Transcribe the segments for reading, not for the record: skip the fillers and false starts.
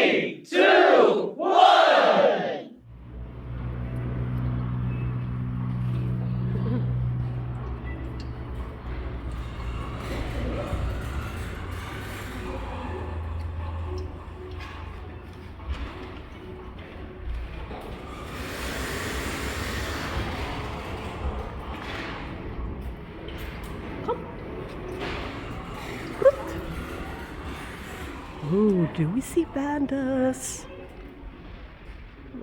3, 2, 1! Oh, do we see pandas?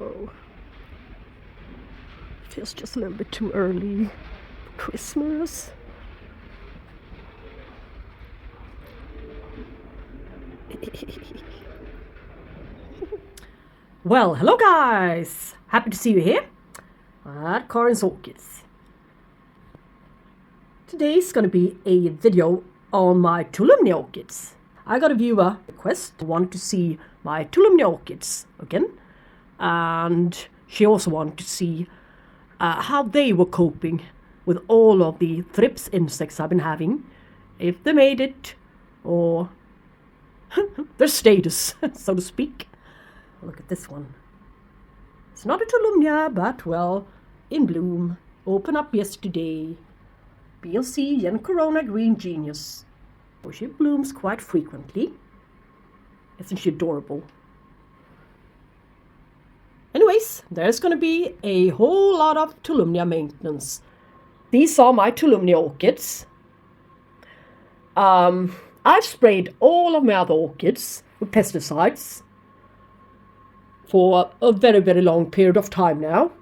Oh, feels just a little bit too early for Christmas. Well, hello guys! Happy to see you here at Karin's Orchids. Today's gonna be a video on my Tolumnia Orchids. I got a viewer request, wanted to see my Tolumnia Orchids again, and she also wanted to see how they were coping with all of the thrips insects I've been having, if they made it, or their status, so to speak. Look at this one. It's not a Tolumnia, but well, in bloom. Opened up yesterday. BLC and Corona Green Genius. Oh, she blooms quite frequently. Isn't she adorable? Anyways, there's going to be a whole lot of Tolumnia maintenance. These are my Tolumnia orchids. I've sprayed all of my other orchids with pesticides for a very, very long period of time now.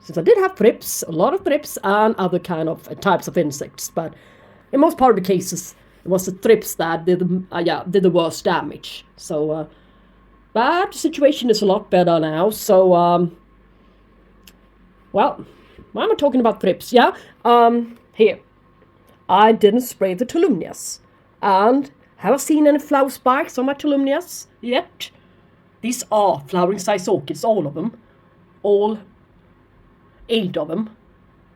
Since I did have thrips, a lot of thrips and other kind of types of insects, but in most part of the cases, it was the thrips that did the worst damage. So, but the situation is a lot better now. So, well, why am I talking about thrips? Yeah, here. I didn't spray the Tolumnias. And have I seen any flower spikes on my Tolumnias yet? These are flowering size orchids, all of them. All 8 of them.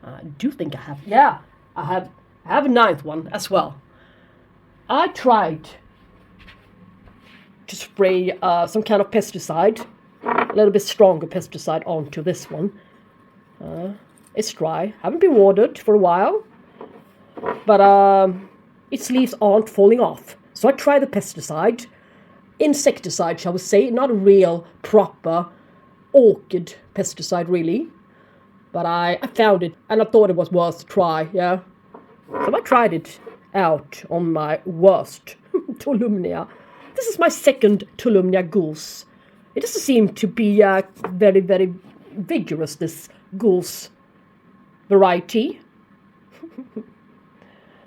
I do think I have. Yeah, I have a 9th one as well. I tried to spray some kind of pesticide, a little bit stronger pesticide onto this one. It's dry. Haven't been watered for a while, but its leaves aren't falling off. So I tried the pesticide, insecticide, shall we say, not a real proper orchid pesticide really. But I found it and I thought it was worth a try, yeah. So I tried it out on my worst Tolumnia. This is my second Tolumnia goose. It doesn't seem to be very, very vigorous, this goose variety.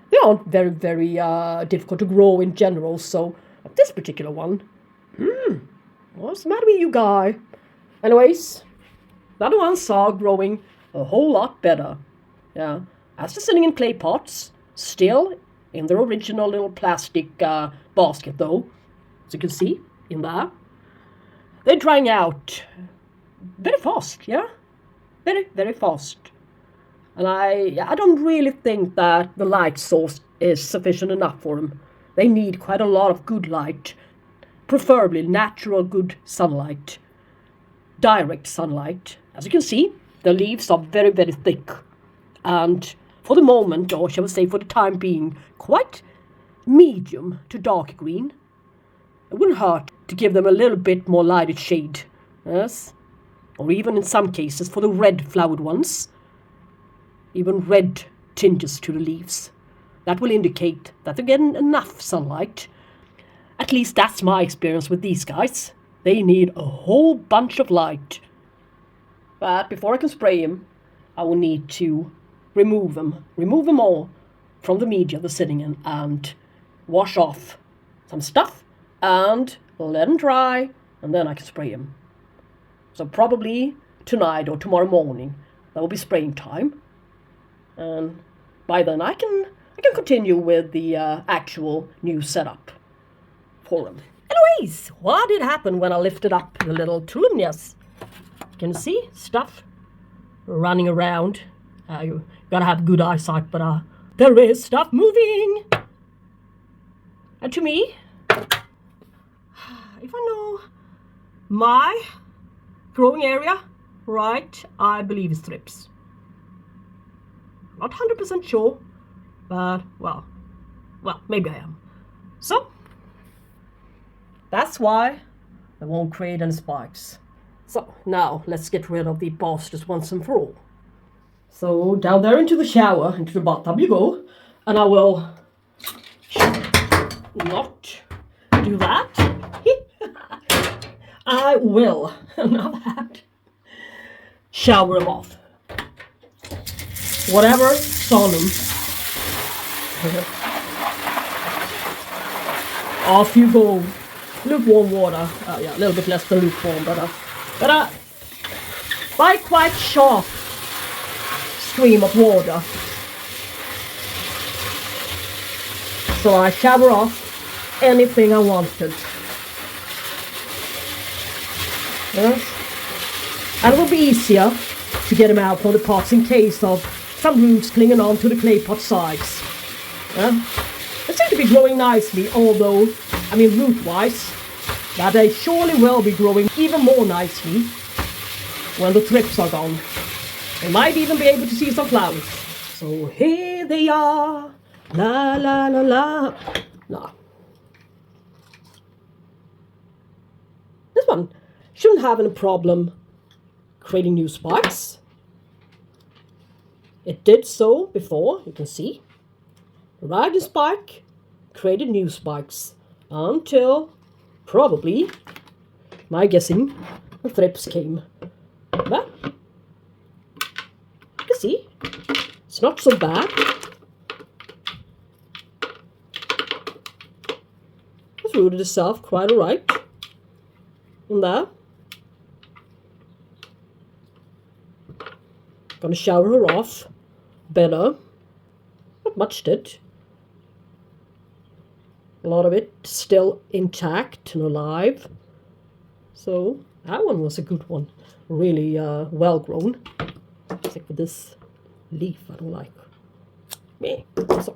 They aren't very, very difficult to grow in general, so this particular one, what's the matter with you, guy? Anyways, the other ones are growing a whole lot better. Yeah, as they're sitting in clay pots, still in their original little plastic basket though, as you can see in there. They're drying out very fast, yeah, very, very fast. And I don't really think that the light source is sufficient enough for them. They need quite a lot of good light, preferably natural good sunlight, direct sunlight. As you can see, the leaves are very, very thick, and for the moment, or shall we say for the time being, quite medium to dark green. It wouldn't hurt to give them a little bit more lighted shade, yes, or even in some cases for the red flowered ones, even red tinges to the leaves. That will indicate that they're getting enough sunlight. At least that's my experience with these guys. They need a whole bunch of light. But before I can spray them, I will need to remove them all from the media they're sitting in and wash off some stuff and let them dry, and then I can spray them. So probably tonight or tomorrow morning, that will be spraying time. And by then I can continue with the actual new setup for them. Anyways, what did happen when I lifted up the little Tolumnias? You can see stuff running around. You gotta have good eyesight, but there is stuff moving. And to me, if I know my growing area right, I believe it's thrips. Not 100% sure, but well, maybe I am. So that's why I won't create any spikes. So now let's get rid of the bastards once and for all. So down there into the shower, into the bathtub you go, and I will not do that. I will, now that, shower them off. Whatever's on them. Off you go. Lukewarm water. Yeah, a little bit less than lukewarm, but by quite sharp stream of water. So I shower off anything I wanted. Yes. And it will be easier to get them out from the pots in case of some roots clinging on to the clay pot sides. Yeah. They seem to be growing nicely, although, I mean root-wise, but they surely will be growing even more nicely when the thrips are gone. We might even be able to see some flowers. So here they are, la la la la. No. This one shouldn't have any problem creating new spikes. It did so before, you can see. Arrived a spike, created new spikes, until probably, my guessing, the thrips came. But, you see, it's not so bad. It's rooted itself quite alright. And there. Gonna shower her off better. Not much did. A lot of it still intact and alive. So that one was a good one. Really well grown. Except for this leaf I don't like. Meh. So,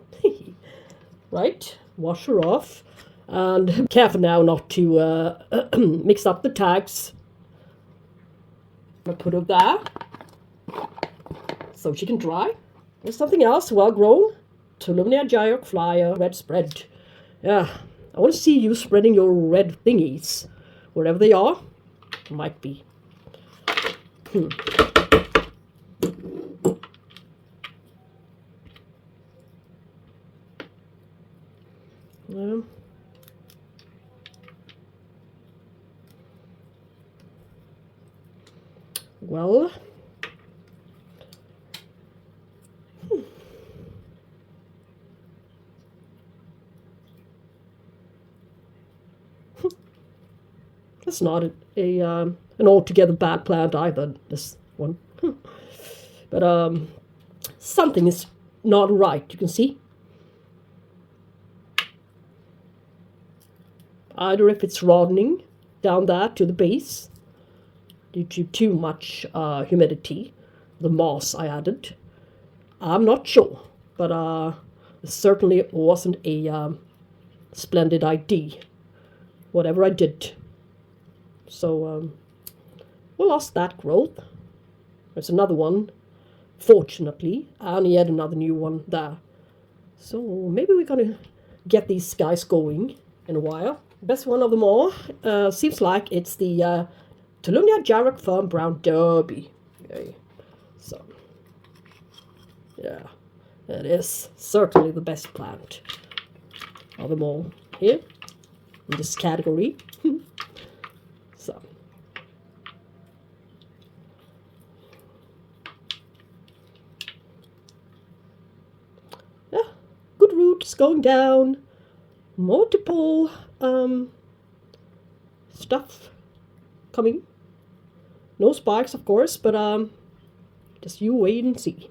right, wash her off. And careful now not to mix up the tags. I'm gonna put her there so she can dry. There's something else well grown. Tolumnia Jairak flyer, red spread. Yeah, I want to see you spreading your red thingies wherever they are. Might be. Well, it's not an altogether bad plant either, this one. But something is not right, you can see. Either if it's rotting down there to the base due to too much humidity, the moss I added. I'm not sure, but it certainly wasn't a splendid idea, whatever I did. So we lost that growth. There's another one, fortunately, and yet another new one there. So maybe we're gonna get these guys going in a while. Best one of them all seems like it's the Tolumnia Jairak Firm Brown Derby. Okay. So, yeah, it is certainly the best plant of them all here in this category. So, yeah, good roots going down, multiple stuff coming. No spikes, of course, but just you wait and see.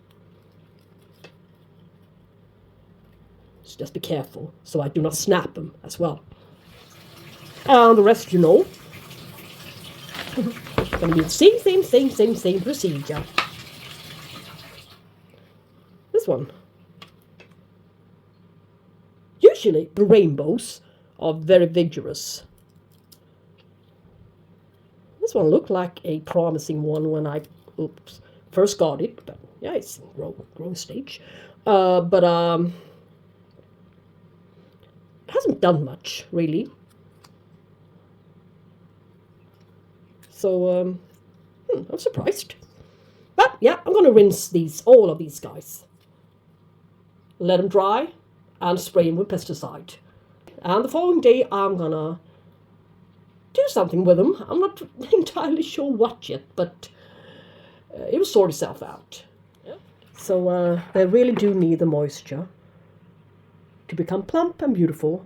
Just be careful so I do not snap them as well. And the rest, you know, gonna be the same procedure. This one. Usually the rainbows are very vigorous. This one looked like a promising one when I first got it, but yeah, it's growing stage. But it hasn't done much, really. So, I'm surprised. But yeah, I'm going to rinse all of these guys. Let them dry and spray them with pesticide. And the following day, I'm going to do something with them. I'm not entirely sure what yet, but it will sort itself out. Yeah. So they really do need the moisture to become plump and beautiful,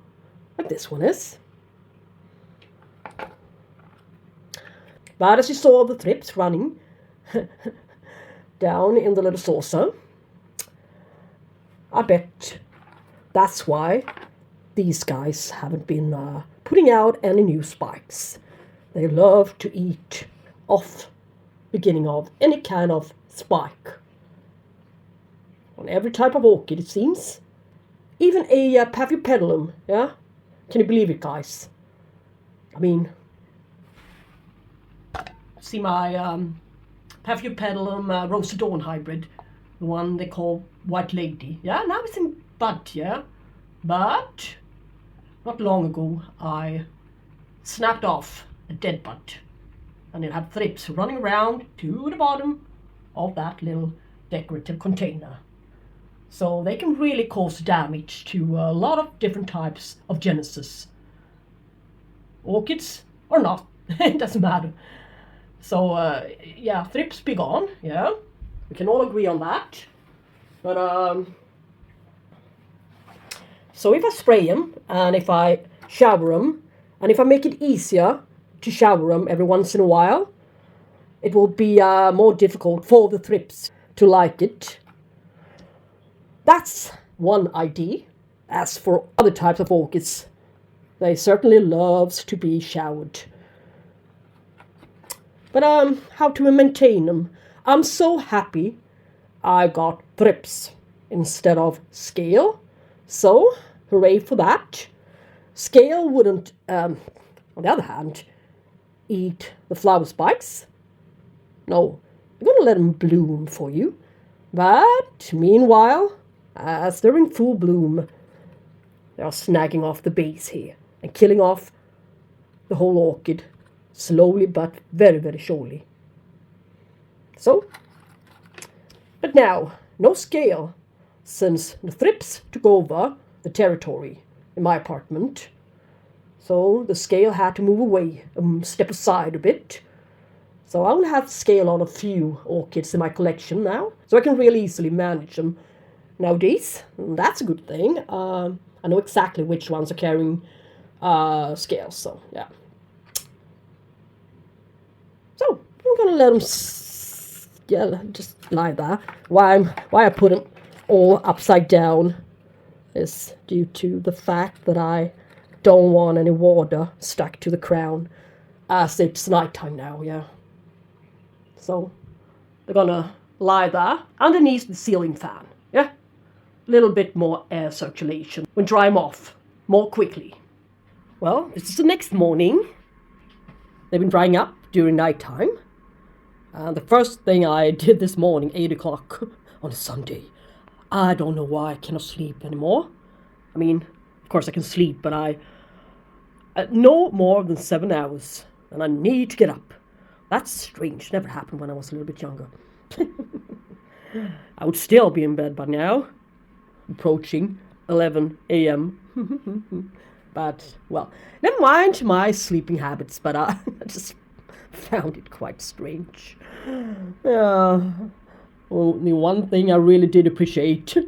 like this one is. But as you saw the thrips running down in the little saucer, I bet that's why these guys haven't been putting out any new spikes. They love to eat off beginning of any kind of spike. On every type of orchid, it seems. Even a Paphiopedilum, yeah? Can you believe it, guys? I mean, see my Paphiopedilum Rose of Dawn hybrid, the one they call White Lady. Yeah, now it's in bud, yeah? But not long ago, I snapped off a dead bud, and it had thrips running around to the bottom of that little decorative container. So they can really cause damage to a lot of different types of genuses. Orchids or not, it doesn't matter. So yeah, thrips be gone, yeah. We can all agree on that. But so if I spray them, and if I shower them, and if I make it easier to shower them every once in a while, it will be more difficult for the thrips to like it. That's one idea. As for other types of orchids, they certainly loves to be showered. But how to maintain them? I'm so happy I got thrips instead of scale. So, hooray for that. Scale wouldn't, on the other hand, eat the flower spikes. No, you're going to let them bloom for you. But meanwhile, as they're in full bloom, they are snagging off the base here and killing off the whole orchid, slowly but very, very surely. So, but now, no scale, since the thrips took over the territory in my apartment. So the scale had to move away and step aside a bit. So I only have scale on a few orchids in my collection now, so I can really easily manage them nowadays. And that's a good thing. I know exactly which ones are carrying scales, so yeah. So I'm gonna let them just lie there. Why I put them all upside down is due to the fact that I don't want any water stuck to the crown, as it's nighttime now, yeah. So they're gonna lie there underneath the ceiling fan, yeah. A little bit more air circulation will dry them off more quickly. Well, this is the next morning. They've been drying up during nighttime. And the first thing I did this morning, 8 o'clock on a Sunday, I don't know why I cannot sleep anymore. I mean, of course I can sleep, but I no more than 7 hours, and I need to get up. That's strange. Never happened when I was a little bit younger. I would still be in bed by now, approaching 11 a.m. But, well, never mind my sleeping habits, but I just found it quite strange. Only one thing I really did appreciate a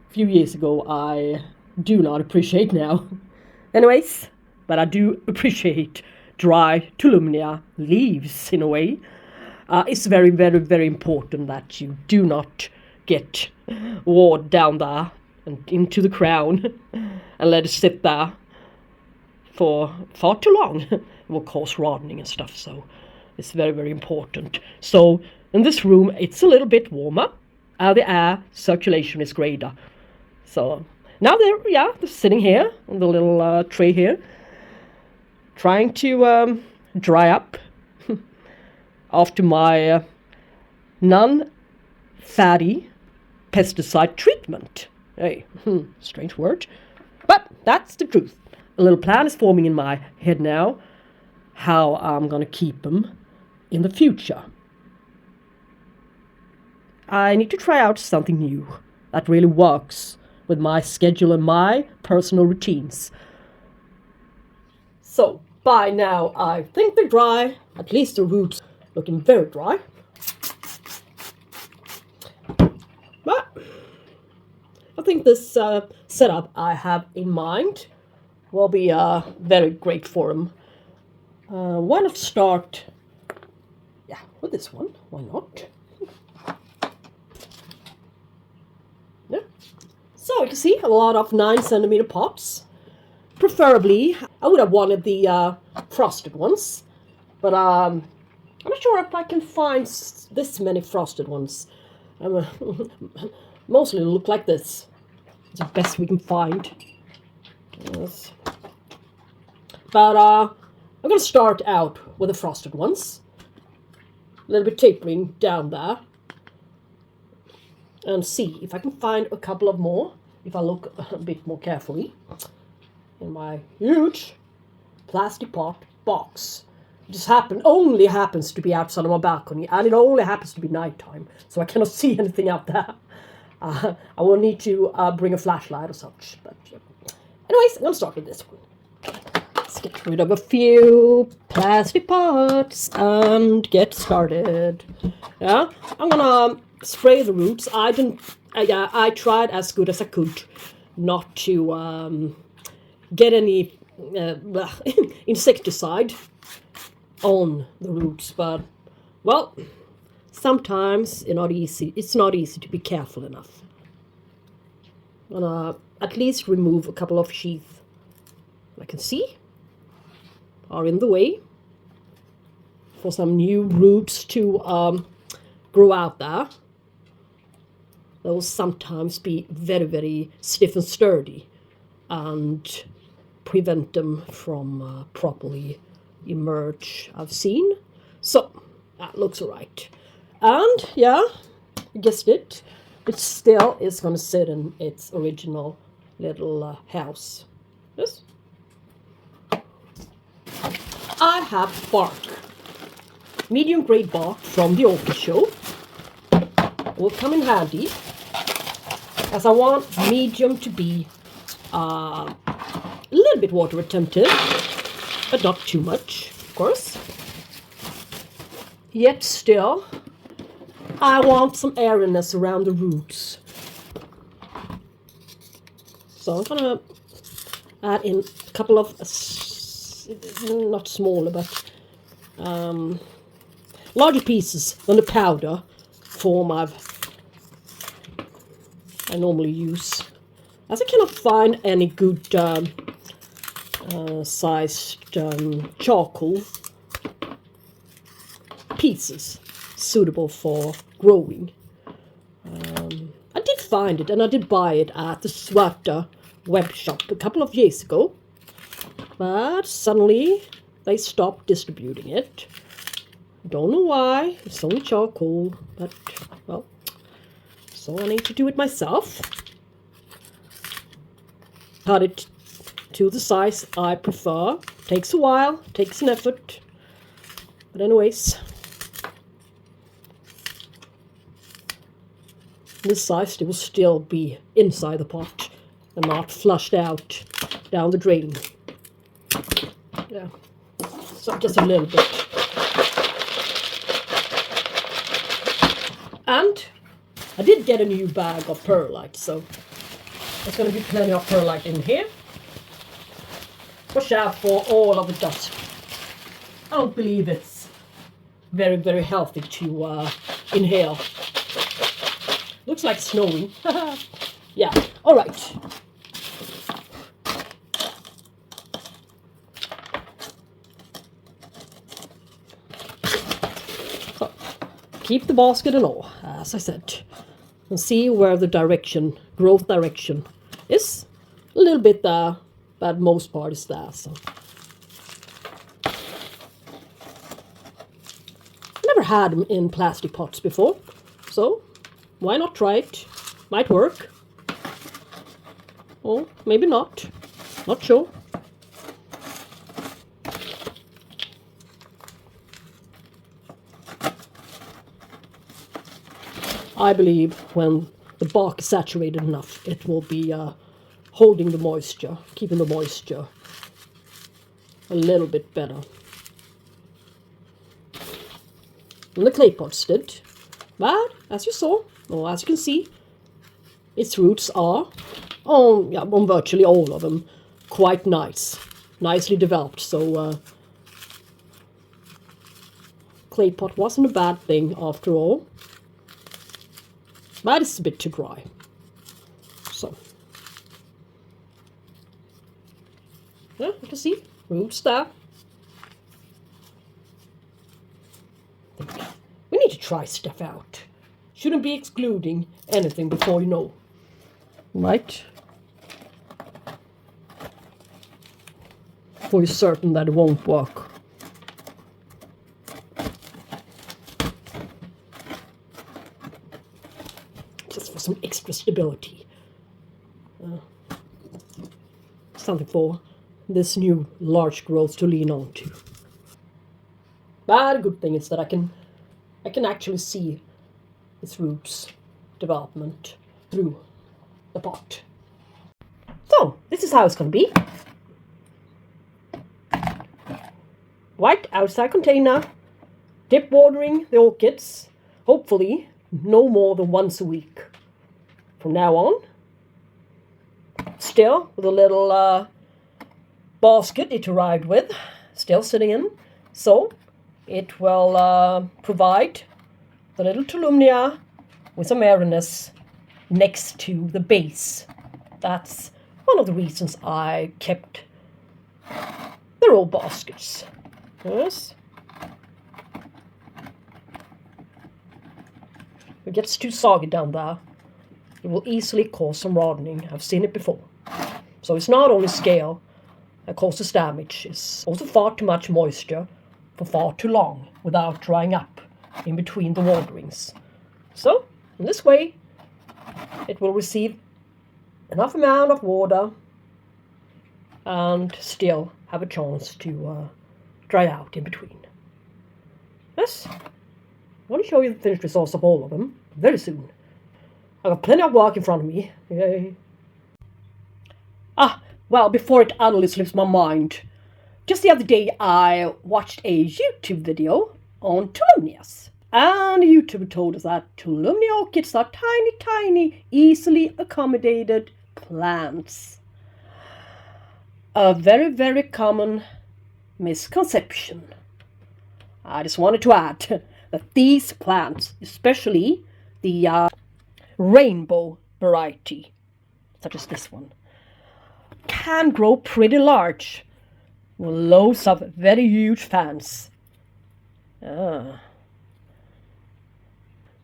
few years ago, I do not appreciate now. Anyways, but I do appreciate dry Tolumnia leaves in a way. It's very, very, very important that you do not get water down there and into the crown and let it sit there for far too long. It will cause rotting and stuff, so it's very, very important. So in this room, it's a little bit warmer. The air circulation is greater. So now they're sitting here on the little tray here, trying to dry up after my non-fatty pesticide treatment. Hey, strange word, but that's the truth. A little plan is forming in my head now how I'm gonna keep them in the future. I need to try out something new that really works with my schedule and my personal routines. So by now I think they're dry, at least the roots looking very dry. But I think this setup I have in mind will be very great for them. Why not start with this one? Why not? Yeah. So you can see a lot of 9-centimeter pots. Preferably, I would have wanted the frosted ones, but I'm not sure if I can find this many frosted ones. Mostly look like this. It's the best we can find. Yes. But I'm going to start out with the frosted ones. A little bit tapering down there. And see if I can find a couple of more, if I look a bit more carefully. In my huge plastic pot box. It just only happens to be outside of my balcony, and it only happens to be nighttime, so I cannot see anything out there. I will need to bring a flashlight or such. But yeah. Anyways, I'm gonna start with this one. Let's get rid of a few plastic pots and get started. Yeah, I'm gonna spray the roots. I tried as good as I could not to get any insecticide on the roots, but well, sometimes it's not easy to be careful enough. I'm gonna at least remove a couple of sheaths I can see are in the way for some new roots to grow out there. They will sometimes be very, very stiff and sturdy and prevent them from properly emerge, I've seen. So that looks alright. And yeah, you guessed it, it still is going to sit in its original little house. Yes. I have bark, medium grade bark from the Orchid Show. Will come in handy, as I want medium to be a little bit water retentive, but not too much, of course. Yet still, I want some airiness around the roots. So I'm gonna add in a couple of, not smaller, but larger pieces than the powder form I normally use, as I cannot find any good sized charcoal pieces suitable for growing. I did find it, and I did buy it at the Swedish web shop a couple of years ago, but suddenly they stopped distributing it. Don't know why. It's only charcoal, but well, so I need to do it myself. Cut it to the size I prefer. Takes a while, takes an effort, but anyways, this size it will still be inside the pot and not flushed out down the drain. Yeah, so just a little bit. And I did get a new bag of perlite, so there's going to be plenty of perlite in here. Watch out for all of the dust. I don't believe it's very, very healthy to inhale. Looks like snowing. Yeah, all right. So, keep the basket and all, as I said, and see where the growth direction is. A little bit there, but most part is there. So had them in plastic pots before, so why not try it? Might work. Or maybe not. Not sure. I believe when the bark is saturated enough, it will be holding the moisture, keeping the moisture a little bit better. And the clay pots did. But as you saw, or as you can see, its roots are on virtually all of them quite nice, nicely developed. So clay pot wasn't a bad thing after all, but it's a bit too dry. So yeah, you can see roots there. We need to try stuff out. Shouldn't be excluding anything before you know. Right? For you're certain that it won't work. Just for some extra stability. Something for this new large growth to lean on to. But a good thing is that I can actually see its roots development through the pot. So this is how it's going to be. White outside container, dip watering the orchids, hopefully no more than once a week from now on. Still with a little basket it arrived with, still sitting in, so it will provide the little Tolumnia with some airiness next to the base. That's one of the reasons I kept the roll baskets. Yes. If it gets too soggy down there, it will easily cause some hardening. I've seen it before. So it's not only scale that causes damage, it's also far too much moisture for far too long without drying up in between the waterings. So in this way it will receive enough amount of water and still have a chance to dry out in between. Yes, I want to show you the finished results of all of them very soon. I've got plenty of work in front of me. Yay. Well, before it utterly slips my mind, just the other day I watched a YouTube video on Tolumnias. And the YouTuber told us that Tolumnia Orchids are tiny, tiny, easily accommodated plants. A very, very common misconception. I just wanted to add that these plants, especially the rainbow variety, such as this one, can grow pretty large with loads of very huge fans.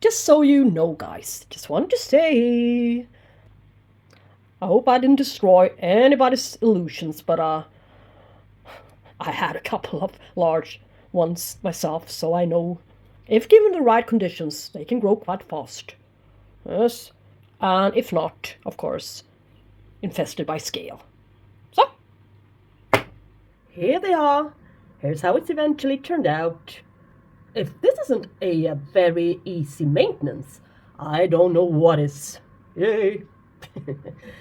Just so you know, guys, just wanted to say, I hope I didn't destroy anybody's illusions, but I had a couple of large ones myself, so I know if given the right conditions, they can grow quite fast. Yes, and if not, of course, infested by scale. So, here they are. Here's how it's eventually turned out. If this isn't a very easy maintenance, I don't know what is. Yay!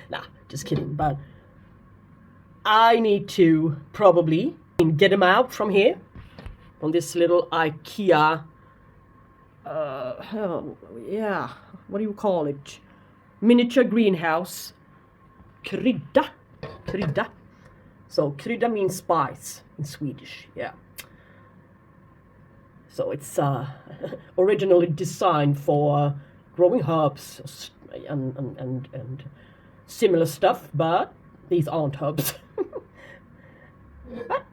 Nah, just kidding, but I need to probably get them out from here, from this little IKEA, yeah, what do you call it? Miniature greenhouse. Krydda. So krydda means spice in Swedish, yeah. So it's originally designed for growing herbs and similar stuff, but these aren't herbs. But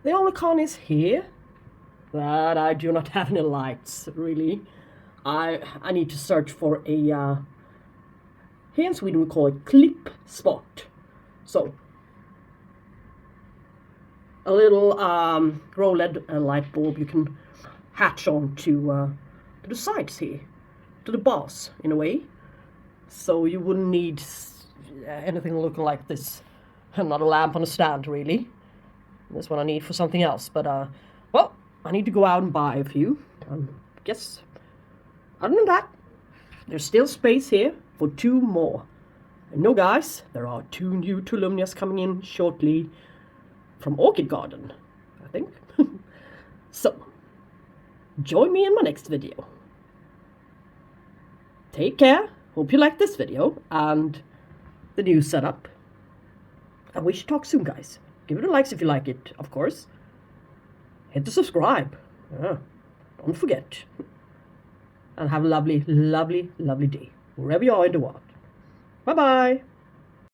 the only con is here that I do not have any lights, really. I need to search for a, here in Sweden we call it clip spot. So, a little grow LED light bulb you can hatch on to the sides here, to the bars in a way. So you wouldn't need anything looking like this. Not a lamp on a stand, really. This one I need for something else. But, well, I need to go out and buy a few. Guess, other than that, there's still space here for 2 more. And no, guys, there are 2 new Tolumnias coming in shortly from Orchid Garden, I think. So, join me in my next video. Take care. Hope you liked this video and the new setup. And we should talk soon, guys. Give it a like if you like it, of course. Hit the subscribe. Don't forget. And have a lovely, lovely, lovely day, wherever you are in the world. Bye-bye.